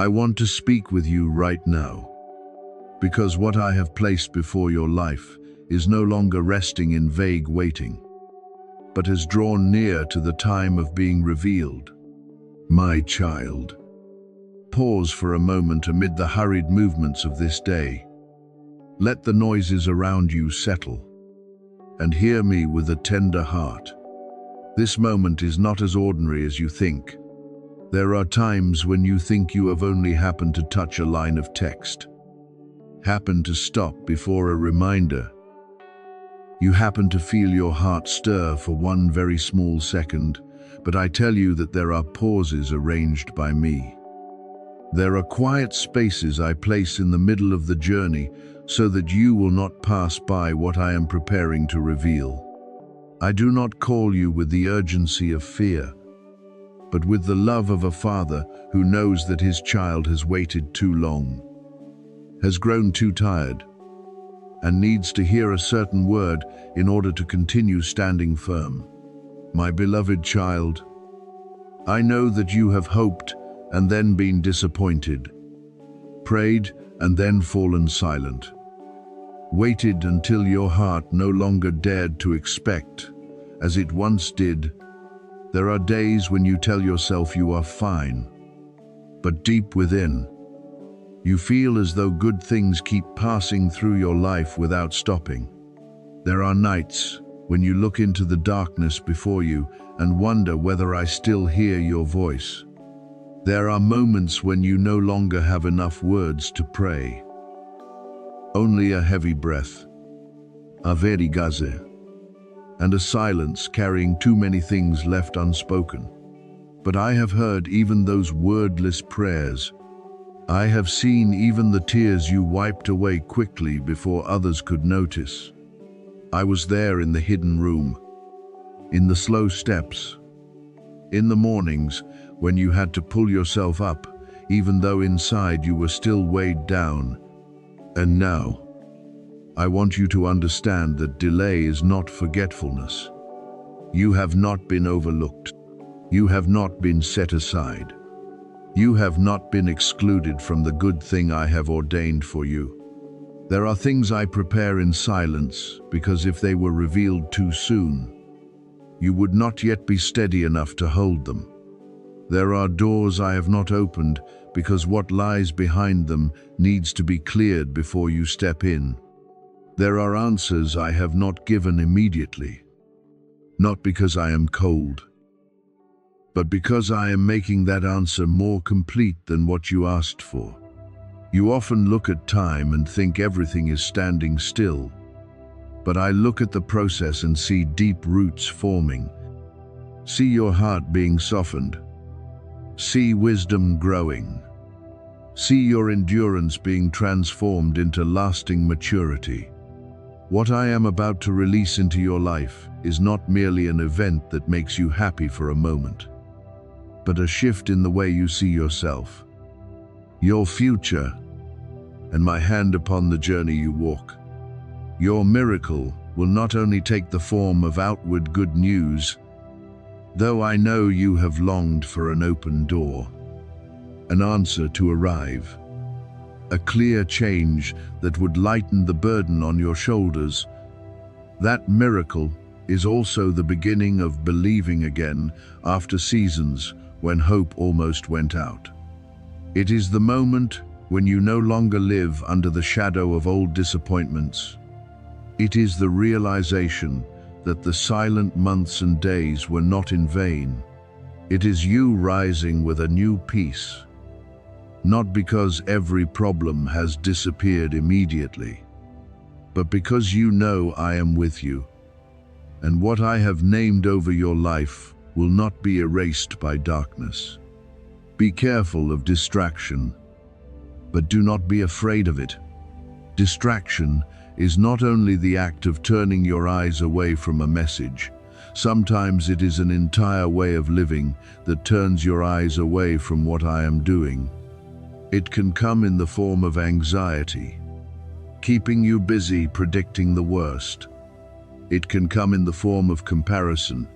I want to speak with you right now, because what I have placed before your life is no longer resting in vague waiting, but has drawn near to the time of being revealed. My child, pause for a moment amid the hurried movements of this day. Let the noises around you settle, and hear me with a tender heart. This moment is not as ordinary as you think. There are times when you think you have only happened to touch a line of text, happened to stop before a reminder. You happen to feel your heart stir for one very small second, but I tell you that there are pauses arranged by me. There are quiet spaces I place in the middle of the journey so that you will not pass by what I am preparing to reveal. I do not call you with the urgency of fear, but with the love of a father who knows that his child has waited too long, has grown too tired, and needs to hear a certain word in order to continue standing firm. My beloved child, I know that you have hoped and then been disappointed, prayed and then fallen silent, waited until your heart no longer dared to expect, as it once did. There are days when you tell yourself you are fine, but deep within, you feel as though good things keep passing through your life without stopping. There are nights when you look into the darkness before you and wonder whether I still hear your voice. There are moments when you no longer have enough words to pray. Only a heavy breath, a verigaze, and a silence carrying too many things left unspoken. But I have heard even those wordless prayers. I have seen even the tears you wiped away quickly before others could notice. I was there in the hidden room, in the slow steps, in the mornings when you had to pull yourself up, even though inside you were still weighed down. And now, I want you to understand that delay is not forgetfulness. You have not been overlooked. You have not been set aside. You have not been excluded from the good thing I have ordained for you. There are things I prepare in silence because if they were revealed too soon, you would not yet be steady enough to hold them. There are doors I have not opened because what lies behind them needs to be cleared before you step in. There are answers I have not given immediately, not because I am cold, but because I am making that answer more complete than what you asked for. You often look at time and think everything is standing still, but I look at the process and see deep roots forming, see your heart being softened, see wisdom growing, see your endurance being transformed into lasting maturity. What I am about to release into your life is not merely an event that makes you happy for a moment, but a shift in the way you see yourself, your future, and my hand upon the journey you walk. Your miracle will not only take the form of outward good news, though I know you have longed for an open door, an answer to arrive, a clear change that would lighten the burden on your shoulders. That miracle is also the beginning of believing again after seasons when hope almost went out. It is the moment when you no longer live under the shadow of old disappointments. It is the realization that the silent months and days were not in vain. It is you rising with a new peace, not because every problem has disappeared immediately, but because you know I am with you, and what I have named over your life will not be erased by darkness. Be careful of distraction, but do not be afraid of it. Distraction is not only the act of turning your eyes away from a message. Sometimes it is an entire way of living that turns your eyes away from what I am doing. It can come in the form of anxiety, keeping you busy predicting the worst. It can come in the form of comparison,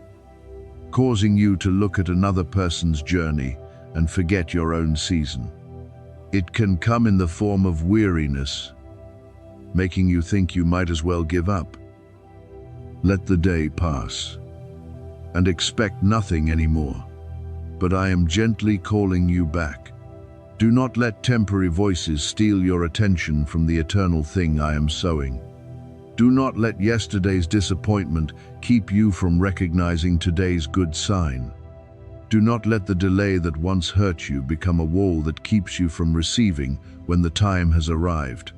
causing you to look at another person's journey and forget your own season. It can come in the form of weariness, making you think you might as well give up. Let the day pass and expect nothing anymore. But I am gently calling you back. Do not let temporary voices steal your attention from the eternal thing I am sowing. Do not let yesterday's disappointment keep you from recognizing today's good sign. Do not let the delay that once hurt you become a wall that keeps you from receiving when the time has arrived.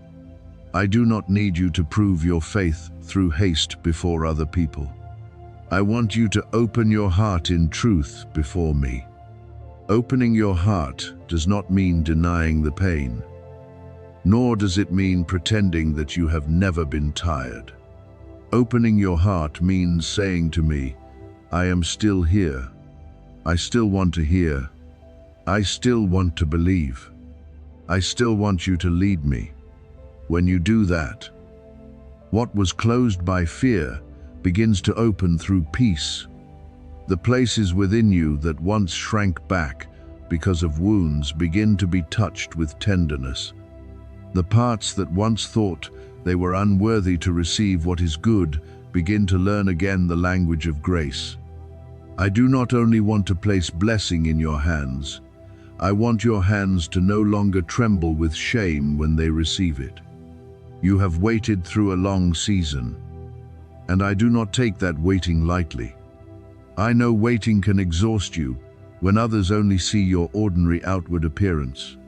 I do not need you to prove your faith through haste before other people. I want you to open your heart in truth before me. Opening your heart does not mean denying the pain, nor does it mean pretending that you have never been tired. Opening your heart means saying to me, I am still here. I still want to hear. I still want to believe. I still want you to lead me. When you do that, what was closed by fear begins to open through peace. The places within you that once shrank back because of wounds begin to be touched with tenderness. The parts that once thought they were unworthy to receive what is good begin to learn again the language of grace. I do not only want to place blessing in your hands, I want your hands to no longer tremble with shame when they receive it. You have waited through a long season, and I do not take that waiting lightly. I know waiting can exhaust you when others only see your ordinary outward appearance.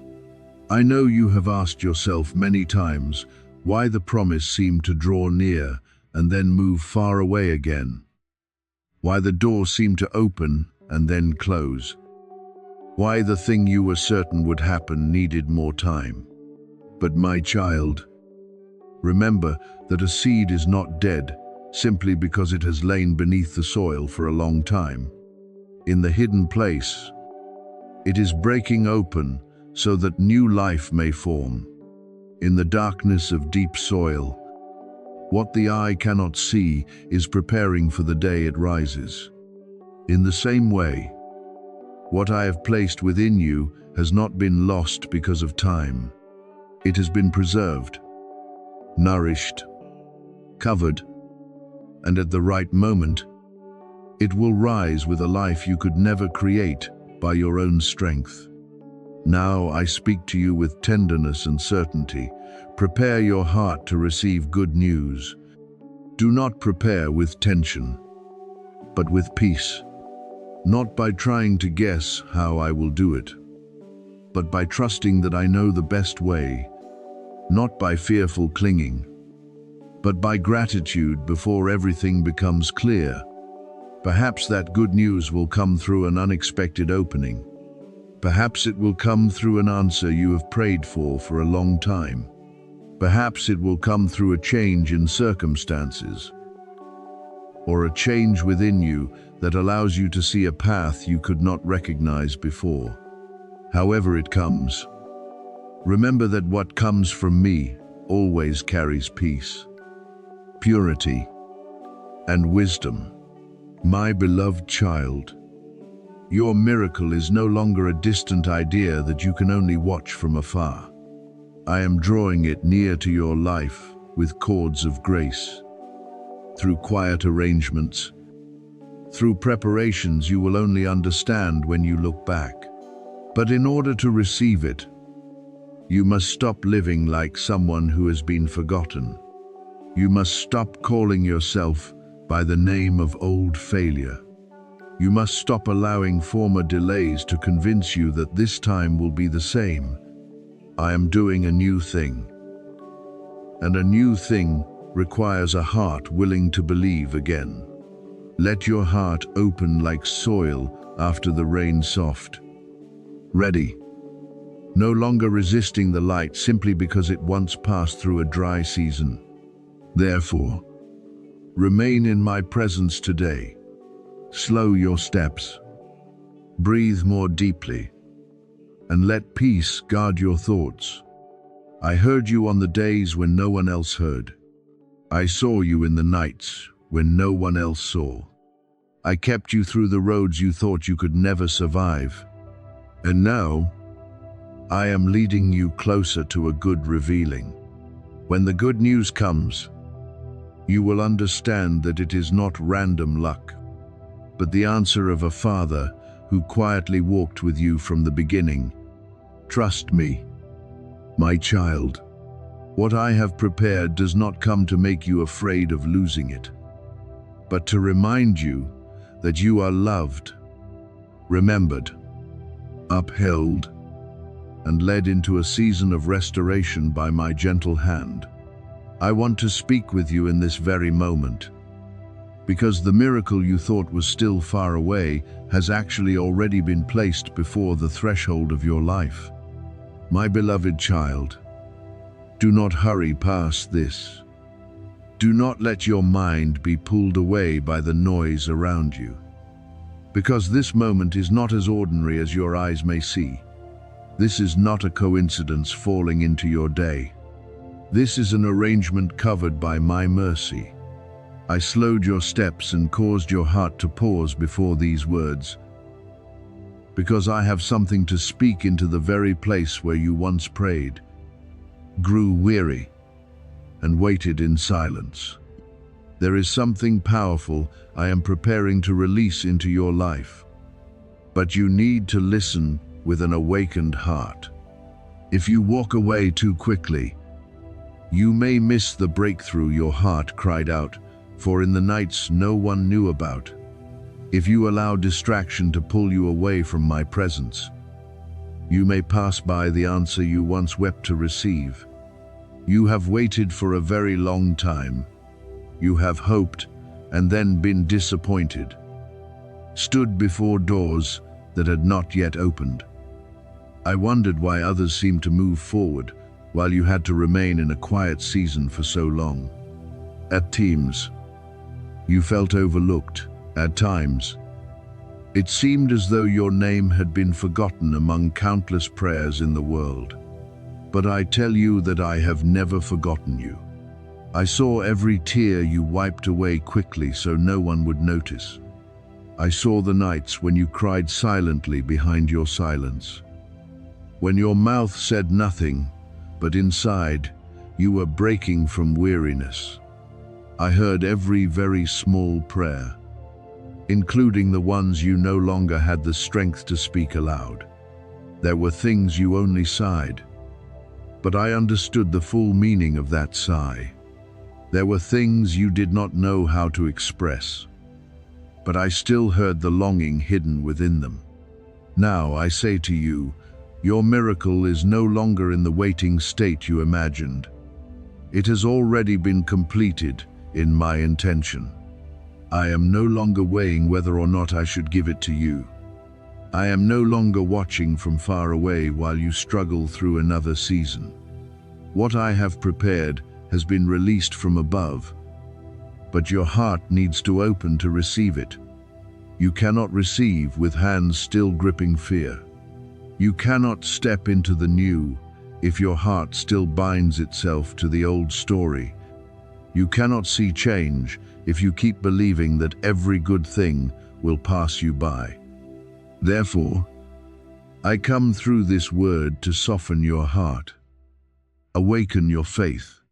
I know you have asked yourself many times why the promise seemed to draw near and then move far away again. Why the door seemed to open and then close. Why the thing you were certain would happen needed more time. But my child, remember that a seed is not dead simply because it has lain beneath the soil for a long time. In the hidden place, it is breaking open so that new life may form. In the darkness of deep soil, what the eye cannot see is preparing for the day it rises. In the same way, what I have placed within you has not been lost because of time. It has been preserved, nourished, covered, and at the right moment, it will rise with a life you could never create by your own strength. Now I speak to you with tenderness and certainty. Prepare your heart to receive good news. Do not prepare with tension, but with peace. Not by trying to guess how I will do it, but by trusting that I know the best way. Not by fearful clinging, but by gratitude before everything becomes clear. Perhaps that good news will come through an unexpected opening. Perhaps it will come through an answer you have prayed for a long time. Perhaps it will come through a change in circumstances, or a change within you that allows you to see a path you could not recognize before. However it comes, remember that what comes from me always carries peace, purity, and wisdom. My beloved child, your miracle is no longer a distant idea that you can only watch from afar. I am drawing it near to your life with cords of grace, through quiet arrangements, through preparations you will only understand when you look back. But in order to receive it, you must stop living like someone who has been forgotten. You must stop calling yourself by the name of old failure. You must stop allowing former delays to convince you that this time will be the same. I am doing a new thing. And a new thing requires a heart willing to believe again. Let your heart open like soil after the rain soft. Ready. No longer resisting the light simply because it once passed through a dry season. Therefore, remain in my presence today. Slow your steps. Breathe more deeply. And let peace guard your thoughts. I heard you on the days when no one else heard. I saw you in the nights when no one else saw. I kept you through the roads you thought you could never survive. And now, I am leading you closer to a good revealing. When the good news comes, you will understand that it is not random luck, but the answer of a Father who quietly walked with you from the beginning. Trust me, my child. What I have prepared does not come to make you afraid of losing it, but to remind you that you are loved, remembered, upheld, and led into a season of restoration by my gentle hand. I want to speak with you in this very moment, because the miracle you thought was still far away has actually already been placed before the threshold of your life. My beloved child, do not hurry past this. Do not let your mind be pulled away by the noise around you, because this moment is not as ordinary as your eyes may see. This is not a coincidence falling into your day. This is an arrangement covered by my mercy. I slowed your steps and caused your heart to pause before these words, because I have something to speak into the very place where you once prayed, grew weary, and waited in silence. There is something powerful I am preparing to release into your life, but you need to listen with an awakened heart. If you walk away too quickly, you may miss the breakthrough your heart cried out for in the nights no one knew about. If you allow distraction to pull you away from my presence, you may pass by the answer you once wept to receive. You have waited for a very long time. You have hoped and then been disappointed, stood before doors that had not yet opened. I wondered why others seemed to move forward while you had to remain in a quiet season for so long. At times, you felt overlooked. At times, it seemed as though your name had been forgotten among countless prayers in the world. But I tell you that I have never forgotten you. I saw every tear you wiped away quickly so no one would notice. I saw the nights when you cried silently behind your silence, when your mouth said nothing, but inside you were breaking from weariness. I heard every very small prayer, including the ones you no longer had the strength to speak aloud. There were things you only sighed, but I understood the full meaning of that sigh. There were things you did not know how to express, but I still heard the longing hidden within them. Now I say to you, your miracle is no longer in the waiting state you imagined. It has already been completed in my intention. I am no longer weighing whether or not I should give it to you. I am no longer watching from far away while you struggle through another season. What I have prepared has been released from above, but your heart needs to open to receive it. You cannot receive with hands still gripping fear. You cannot step into the new if your heart still binds itself to the old story. You cannot see change if you keep believing that every good thing will pass you by. Therefore, I come through this word to soften your heart, awaken your faith,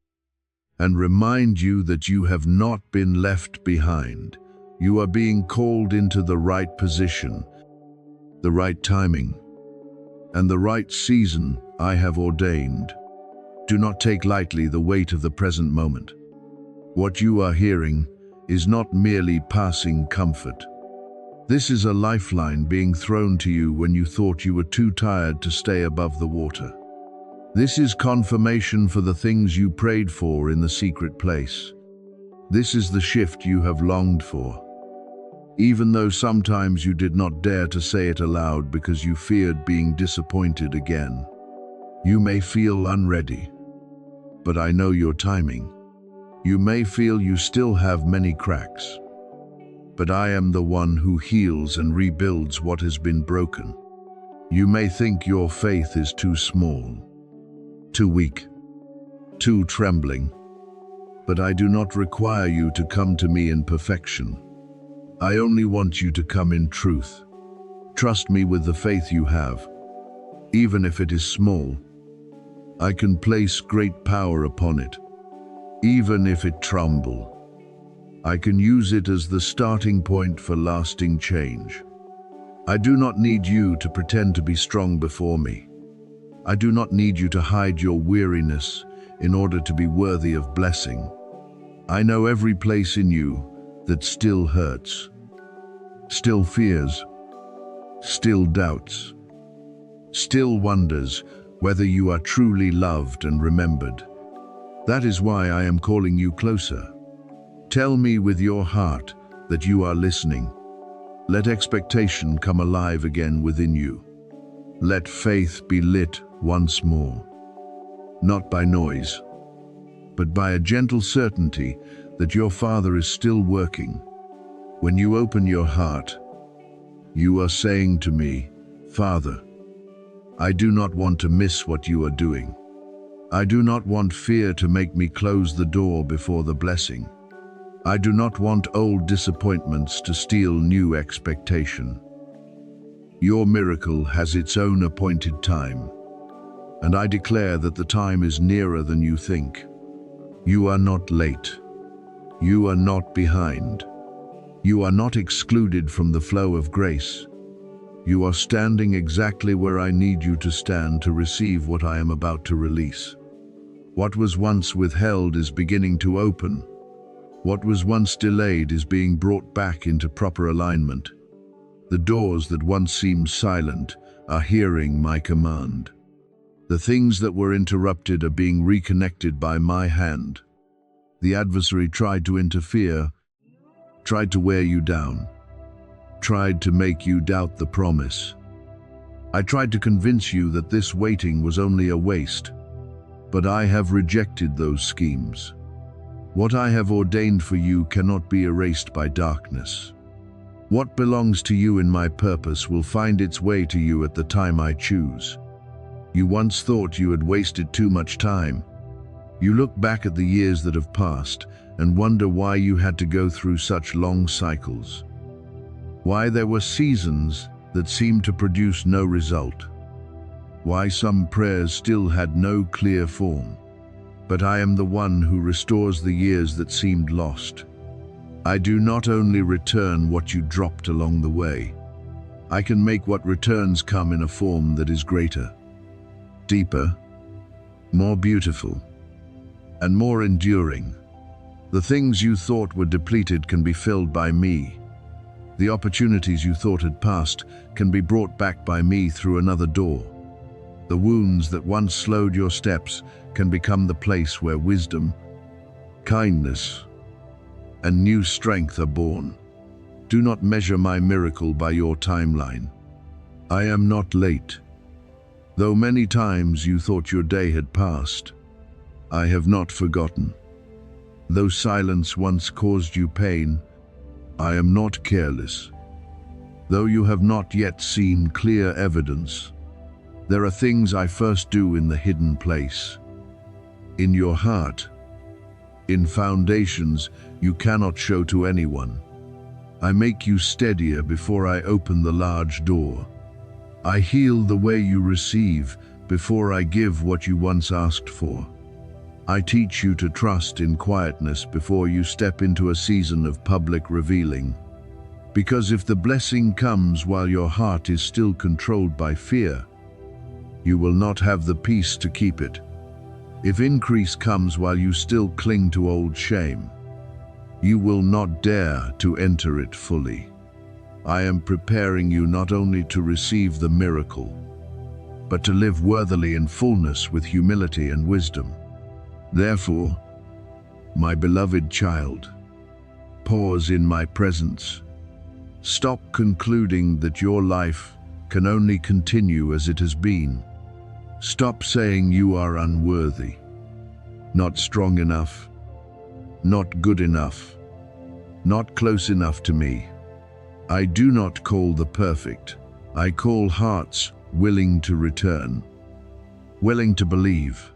and remind you that you have not been left behind. You are being called into the right position, the right timing, and the right season I have ordained. Do not take lightly the weight of the present moment. What you are hearing is not merely passing comfort. This is a lifeline being thrown to you when you thought you were too tired to stay above the water. This is confirmation for the things you prayed for in the secret place. This is the shift you have longed for, even though sometimes you did not dare to say it aloud because you feared being disappointed again. You may feel unready, but I know your timing. You may feel you still have many cracks, but I am the one who heals and rebuilds what has been broken. You may think your faith is too small, too weak, too trembling, but I do not require you to come to me in perfection. I only want you to come in truth. Trust me with the faith you have. even if it is small. I can place great power upon it, even if it tremble. I can use it as the starting point for lasting change. I do not need you to pretend to be strong before me. I do not need you to hide your weariness in order to be worthy of blessing. I know every place in you that still hurts, still fears, still doubts, still wonders whether you are truly loved and remembered. That is why I am calling you closer. Tell me with your heart that you are listening. Let expectation come alive again within you. Let faith be lit once more, not by noise, but by a gentle certainty that your Father is still working. When you open your heart, you are saying to me, Father, I do not want to miss what you are doing. I do not want fear to make me close the door before the blessing. I do not want old disappointments to steal new expectation. Your miracle has its own appointed time, and I declare that the time is nearer than you think. You are not late. You are not behind. You are not excluded from the flow of grace. You are standing exactly where I need you to stand to receive what I am about to release. What was once withheld is beginning to open. What was once delayed is being brought back into proper alignment. The doors that once seemed silent are hearing my command. The things that were interrupted are being reconnected by my hand. The adversary tried to interfere, tried to wear you down, tried to make you doubt the promise. I tried to convince you that this waiting was only a waste, but I have rejected those schemes. What I have ordained for you cannot be erased by darkness. What belongs to you in my purpose will find its way to you at the time I choose. You once thought you had wasted too much time. You look back at the years that have passed and wonder why you had to go through such long cycles. Why there were seasons that seemed to produce no result. Why some prayers still had no clear form. But I am the one who restores the years that seemed lost. I do not only return what you dropped along the way. I can make what returns come in a form that is greater, deeper, more beautiful, and more enduring. The things you thought were depleted can be filled by me. The opportunities you thought had passed can be brought back by me through another door. The wounds that once slowed your steps can become the place where wisdom, kindness, and new strength are born. Do not measure my miracle by your timeline. I am not late. Though many times you thought your day had passed, I have not forgotten. Though silence once caused you pain, I am not careless. Though you have not yet seen clear evidence, there are things I first do in the hidden place. In your heart, in foundations you cannot show to anyone. I make you steadier before I open the large door. I heal the way you receive before I give what you once asked for. I teach you to trust in quietness before you step into a season of public revealing. Because if the blessing comes while your heart is still controlled by fear, you will not have the peace to keep it. If increase comes while you still cling to old shame, you will not dare to enter it fully. I am preparing you not only to receive the miracle, but to live worthily in fullness with humility and wisdom. Therefore, my beloved child, pause in my presence. Stop concluding that your life can only continue as it has been. Stop saying you are unworthy, not strong enough, not good enough, not close enough to me. I do not call the perfect. I call hearts willing to return, willing to believe,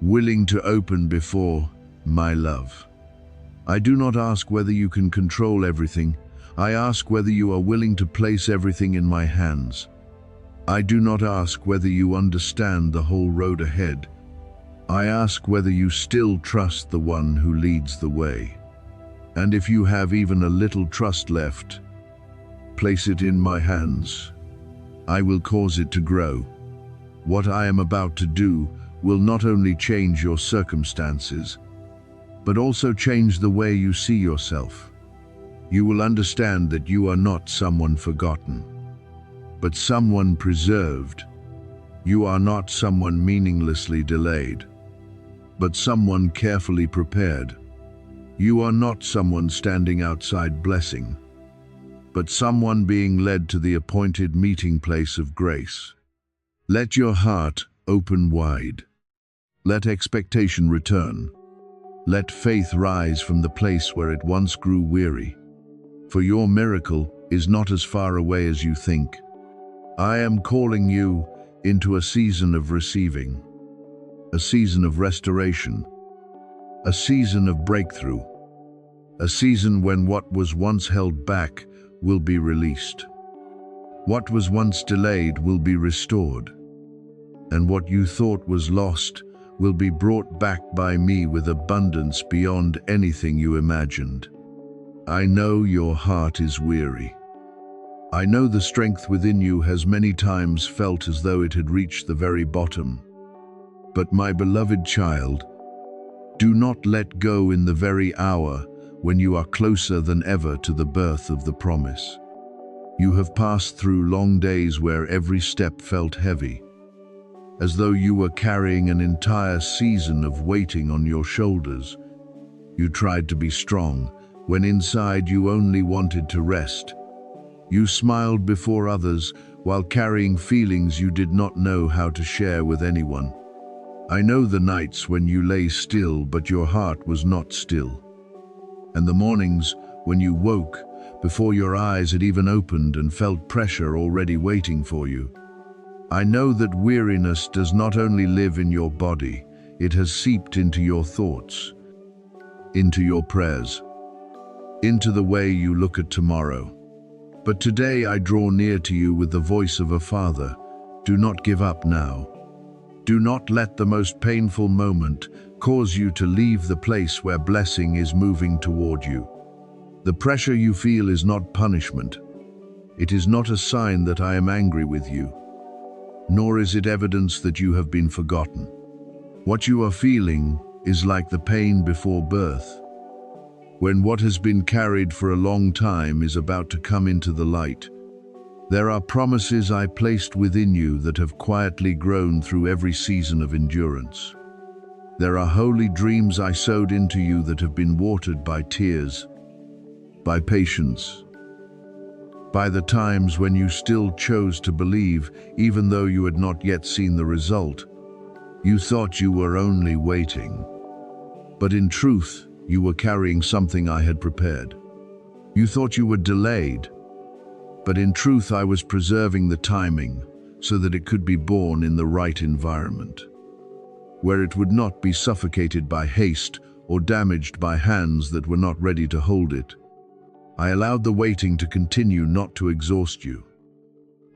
willing to open before my love. I do not ask whether you can control everything. I ask whether you are willing to place everything in my hands. I do not ask whether you understand the whole road ahead. I ask whether you still trust the one who leads the way. And if you have even a little trust left, place it in my hands. I will cause it to grow. What I am about to do will not only change your circumstances, but also change the way you see yourself. You will understand that you are not someone forgotten, but someone preserved. You are not someone meaninglessly delayed, but someone carefully prepared. You are not someone standing outside blessing, but someone being led to the appointed meeting place of grace. Let your heart open wide. Let expectation return. Let faith rise from the place where it once grew weary. For your miracle is not as far away as you think. I am calling you into a season of receiving, a season of restoration, a season of breakthrough, a season when what was once held back will be released. What was once delayed will be restored, and what you thought was lost will be brought back by me with abundance beyond anything you imagined. I know your heart is weary. I know the strength within you has many times felt as though it had reached the very bottom. But my beloved child, do not let go in the very hour when you are closer than ever to the birth of the promise. You have passed through long days where every step felt heavy, as though you were carrying an entire season of waiting on your shoulders. You tried to be strong, when inside you only wanted to rest. You smiled before others while carrying feelings you did not know how to share with anyone. I know the nights when you lay still but your heart was not still, and the mornings when you woke before your eyes had even opened and felt pressure already waiting for you. I know that weariness does not only live in your body, it has seeped into your thoughts, into your prayers, into the way you look at tomorrow. But today I draw near to you with the voice of a father. Do not give up now. Do not let the most painful moment cause you to leave the place where blessing is moving toward you. The pressure you feel is not punishment. It is not a sign that I am angry with you, nor is it evidence that you have been forgotten. What you are feeling is like the pain before birth, when what has been carried for a long time is about to come into the light. There are promises I placed within you that have quietly grown through every season of endurance. There are holy dreams I sowed into you that have been watered by tears, by patience, by the times when you still chose to believe, even though you had not yet seen the result. You thought you were only waiting, but in truth, you were carrying something I had prepared. You thought you were delayed, but in truth I was preserving the timing so that it could be born in the right environment, where it would not be suffocated by haste or damaged by hands that were not ready to hold it. I allowed the waiting to continue, not to exhaust you,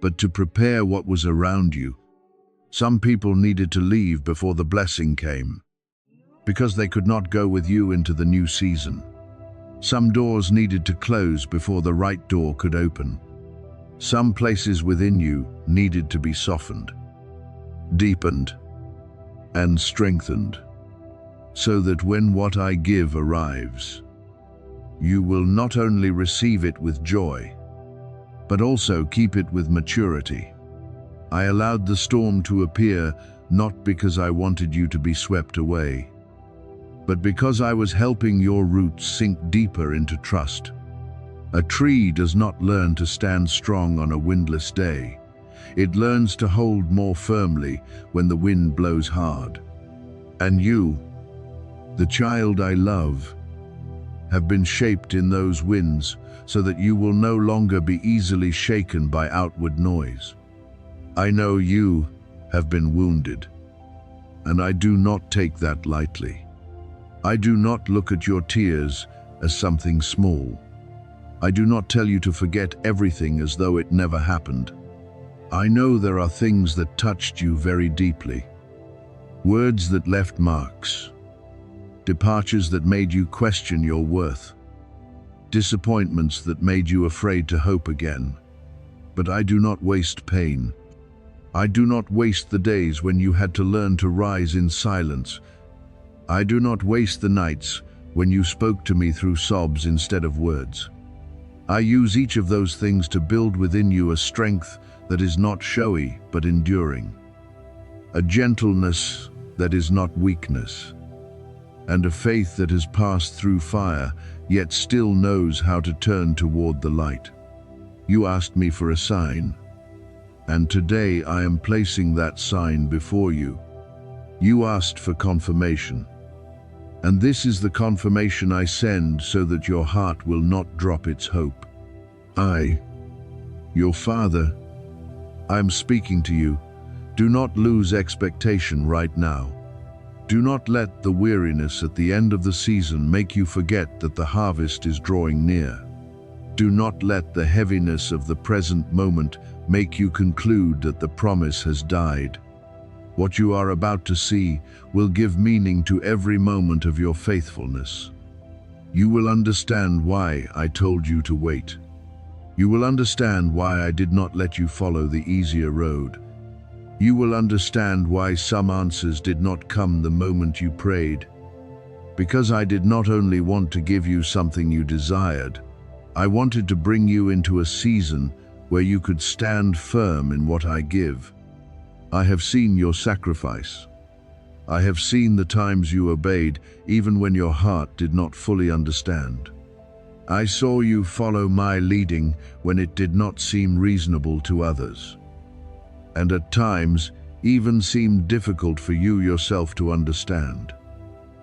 but to prepare what was around you. Some people needed to leave before the blessing came, because they could not go with you into the new season. Some doors needed to close before the right door could open. Some places within you needed to be softened, deepened, and strengthened, so that when what I give arrives, you will not only receive it with joy, but also keep it with maturity. I allowed the storm to appear not because I wanted you to be swept away, but because I was helping your roots sink deeper into trust. A tree does not learn to stand strong on a windless day. It learns to hold more firmly when the wind blows hard. And you, the child I love, have been shaped in those winds so that you will no longer be easily shaken by outward noise. I know you have been wounded, and I do not take that lightly. I do not look at your tears as something small. I do not tell you to forget everything as though it never happened. I know there are things that touched you very deeply, words that left marks, departures that made you question your worth, disappointments that made you afraid to hope again. But I do not waste pain. I do not waste the days when you had to learn to rise in silence. I do not waste the nights when you spoke to me through sobs instead of words. I use each of those things to build within you a strength that is not showy but enduring, a gentleness that is not weakness, and a faith that has passed through fire yet still knows how to turn toward the light. You asked me for a sign, and today I am placing that sign before you. You asked for confirmation, and this is the confirmation I send so that your heart will not drop its hope. I, your Father, I am speaking to you. Do not lose expectation right now. Do not let the weariness at the end of the season make you forget that the harvest is drawing near. Do not let the heaviness of the present moment make you conclude that the promise has died. What you are about to see will give meaning to every moment of your faithfulness. You will understand why I told you to wait. You will understand why I did not let you follow the easier road. You will understand why some answers did not come the moment you prayed. Because I did not only want to give you something you desired, I wanted to bring you into a season where you could stand firm in what I give. I have seen your sacrifice. I have seen the times you obeyed, even when your heart did not fully understand. I saw you follow my leading when it did not seem reasonable to others, and at times even seemed difficult for you yourself to understand.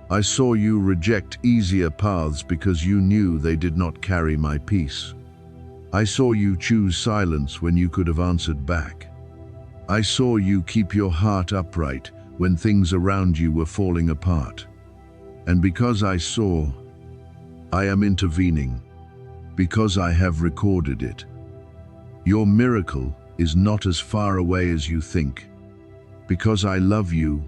I saw you reject easier paths because you knew they did not carry my peace. I saw you choose silence when you could have answered back. I saw you keep your heart upright when things around you were falling apart. And because I saw, I am intervening, because I have recorded it. Your miracle is not as far away as you think. Because I love you,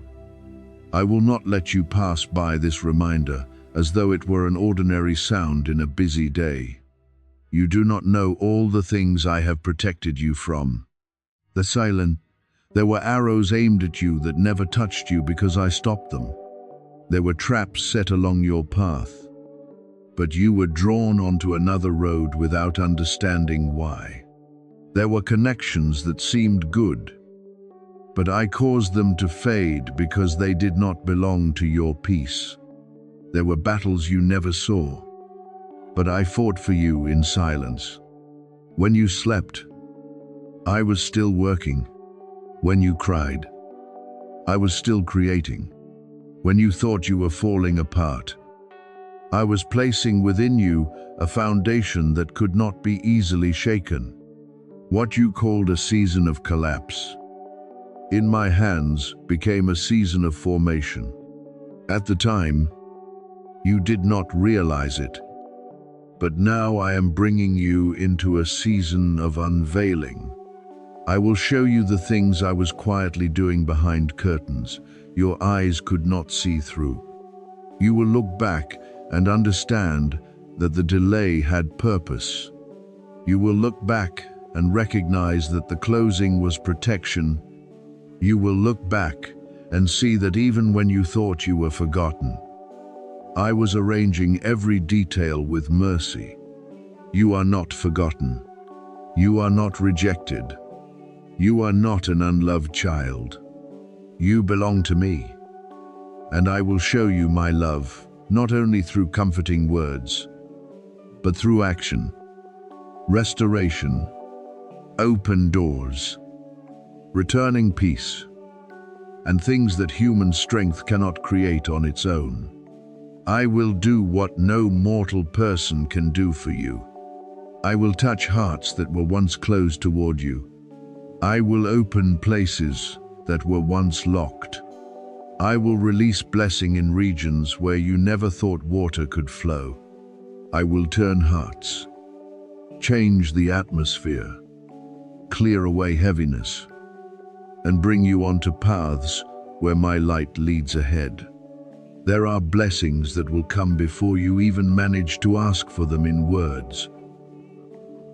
I will not let you pass by this reminder as though it were an ordinary sound in a busy day. You do not know all the things I have protected you from. The silent, there were arrows aimed at you that never touched you because I stopped them. There were traps set along your path, but you were drawn onto another road without understanding why. There were connections that seemed good, but I caused them to fade because they did not belong to your peace. There were battles you never saw, but I fought for you in silence. When you slept, I was still working. When you cried, I was still creating. When you thought you were falling apart, I was placing within you a foundation that could not be easily shaken. What you called a season of collapse, in my hands became a season of formation. At the time, you did not realize it, but now I am bringing you into a season of unveiling. I will show you the things I was quietly doing behind curtains your eyes could not see through. You will look back and understand that the delay had purpose. You will look back and recognize that the closing was protection. You will look back and see that even when you thought you were forgotten, I was arranging every detail with mercy. You are not forgotten. You are not rejected. You are not an unloved child. You belong to me, and I will show you my love, not only through comforting words, but through action, restoration, open doors, returning peace, and things that human strength cannot create on its own. I will do what no mortal person can do for you. I will touch hearts that were once closed toward you. I will open places that were once locked. I will release blessing in regions where you never thought water could flow. I will turn hearts, change the atmosphere, clear away heaviness, and bring you onto paths where my light leads ahead. There are blessings that will come before you even manage to ask for them in words.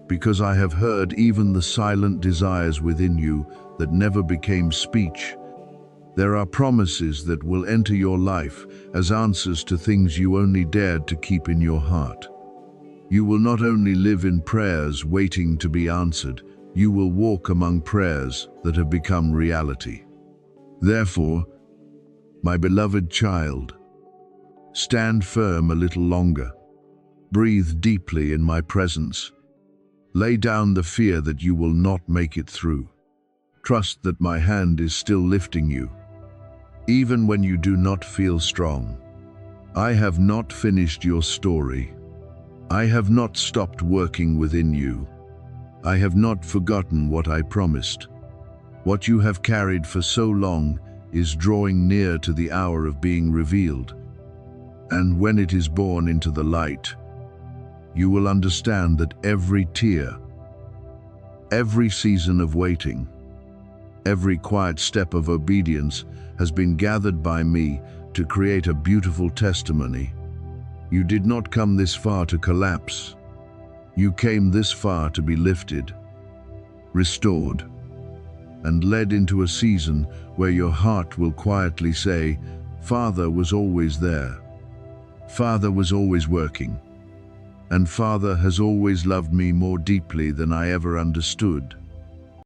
Because I have heard even the silent desires within you that never became speech. There are promises that will enter your life as answers to things you only dared to keep in your heart. You will not only live in prayers waiting to be answered, you will walk among prayers that have become reality. Therefore, my beloved child, stand firm a little longer. Breathe deeply in my presence. Lay down the fear that you will not make it through. Trust that my hand is still lifting you, even when you do not feel strong. I have not finished your story. I have not stopped working within you. I have not forgotten what I promised. What you have carried for so long is drawing near to the hour of being revealed. And when it is born into the light, you will understand that every tear, every season of waiting, every quiet step of obedience has been gathered by me to create a beautiful testimony. You did not come this far to collapse. You came this far to be lifted, restored, and led into a season where your heart will quietly say, Father was always there. Father was always working. And Father has always loved me more deeply than I ever understood.